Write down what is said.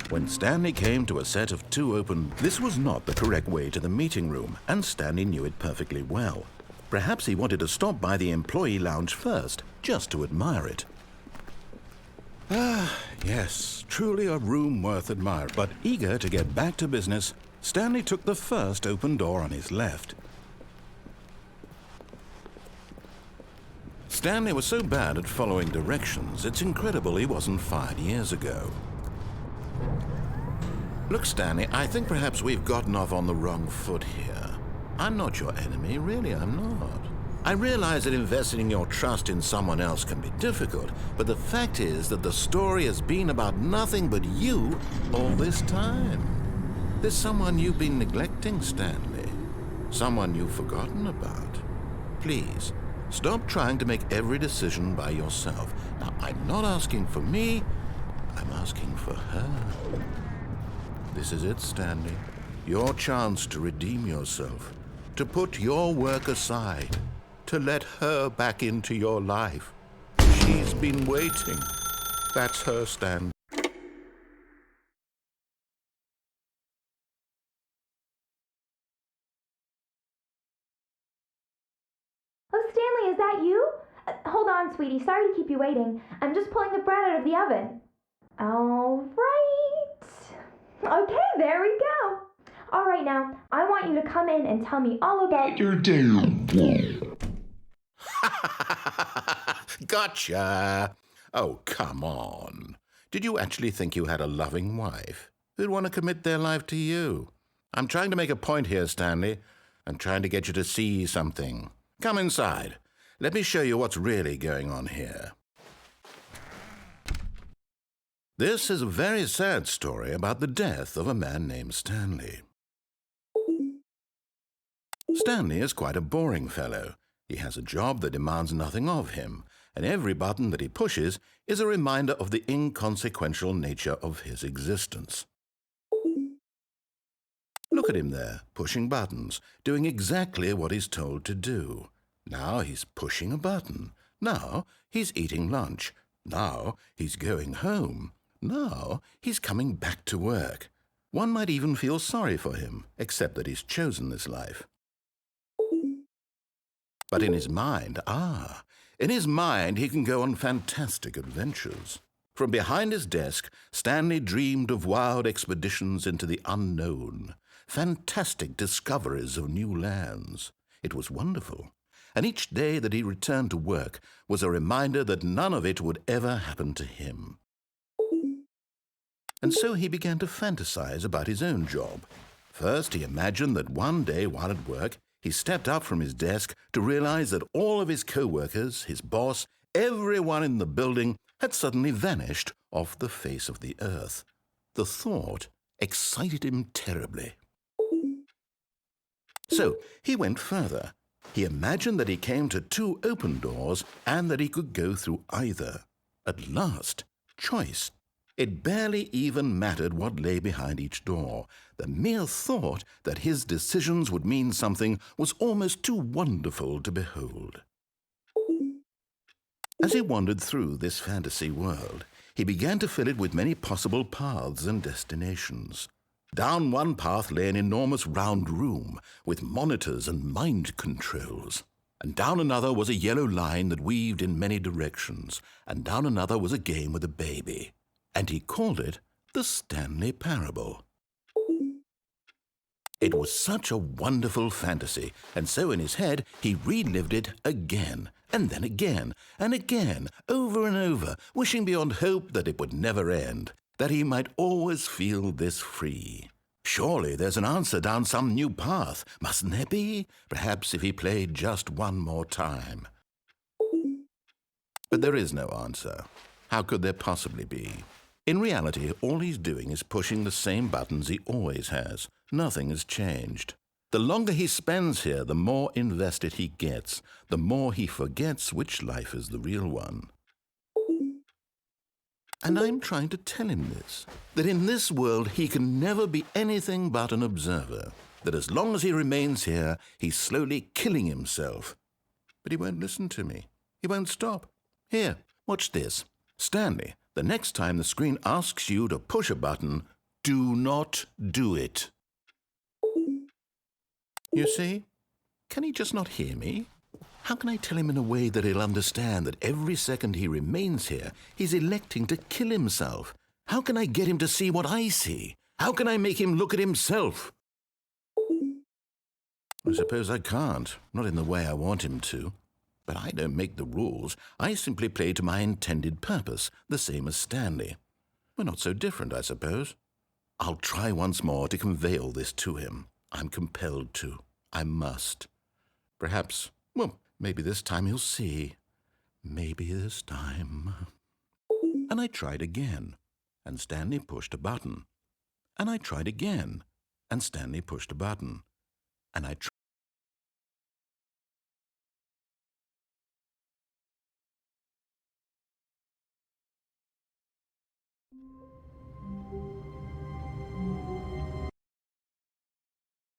When Stanley came to a set of two open, this was not the correct way to the meeting room, and Stanley knew it perfectly well. Perhaps he wanted to stop by the employee lounge first, just to admire it. Ah, yes, truly a room worth admiring. But eager to get back to business, Stanley took the first open door on his left. Stanley was so bad at following directions, it's incredible he wasn't fired years ago. Look, Stanley, I think perhaps we've gotten off on the wrong foot here. I'm not your enemy, really, I'm not. I realize that investing your trust in someone else can be difficult, but the fact is that the story has been about nothing but you all this time. There's someone you've been neglecting, Stanley. Someone you've forgotten about. Please, stop trying to make every decision by yourself. Now, I'm not asking for me, I'm asking for her. This is it, Stanley. Your chance to redeem yourself, to put your work aside, to let her back into your life. She's been waiting. That's her, Stanley. Oh, Stanley, is that you? Hold on, sweetie. Sorry to keep you waiting. I'm just pulling the bread out of the oven. All right. Okay, there we go. All right, now, I want you to come in and tell me all about your day. Gotcha! Oh, come on. Did you actually think you had a loving wife who'd want to commit their life to you? I'm trying to make a point here, Stanley. I'm trying to get you to see something. Come inside. Let me show you what's really going on here. This is a very sad story about the death of a man named Stanley. Stanley is quite a boring fellow. He has a job that demands nothing of him, and every button that he pushes is a reminder of the inconsequential nature of his existence. Look at him there, pushing buttons, doing exactly what he's told to do. Now he's pushing a button. Now he's eating lunch. Now he's going home. Now he's coming back to work. One might even feel sorry for him, except that he's chosen this life. But in his mind, he can go on fantastic adventures. From behind his desk, Stanley dreamed of wild expeditions into the unknown, fantastic discoveries of new lands. It was wonderful, and each day that he returned to work was a reminder that none of it would ever happen to him. And so he began to fantasize about his own job. First, he imagined that one day while at work, he stepped up from his desk to realize that all of his co-workers, his boss, everyone in the building had suddenly vanished off the face of the earth. The thought excited him terribly. So he went further. He imagined that he came to two open doors and that he could go through either. At last, choice. It barely even mattered what lay behind each door. The mere thought that his decisions would mean something was almost too wonderful to behold. As he wandered through this fantasy world, he began to fill it with many possible paths and destinations. Down one path lay an enormous round room with monitors and mind controls. And down another was a yellow line that weaved in many directions. And down another was a game with a baby. And he called it the Stanley Parable. It was such a wonderful fantasy, and so in his head he relived it again, and then again, and again, over and over, wishing beyond hope that it would never end, that he might always feel this free. Surely there's an answer down some new path, mustn't there be? Perhaps if he played just one more time. But there is no answer. How could there possibly be? In reality, all he's doing is pushing the same buttons he always has. Nothing has changed. The longer he spends here, the more invested he gets, the more he forgets which life is the real one. And I'm trying to tell him this, that in this world he can never be anything but an observer, that as long as he remains here, he's slowly killing himself. But he won't listen to me. He won't stop. Here, watch this. Stanley, the next time the screen asks you to push a button, Do not do it. You see? Can he just not hear me? How can I tell him in a way that he'll understand that every second he remains here, he's electing to kill himself? How can I get him to see what I see? How can I make him look at himself? I suppose I can't, not in the way I want him to. But I don't make the rules. I simply play to my intended purpose, the same as Stanley. We're not so different, I suppose. I'll try once more to convey all this to him. I'm compelled to. I must. Perhaps, well, maybe this time he'll see. Maybe this time. And I tried again, and Stanley pushed a button. And I tried again, and Stanley pushed a button. And I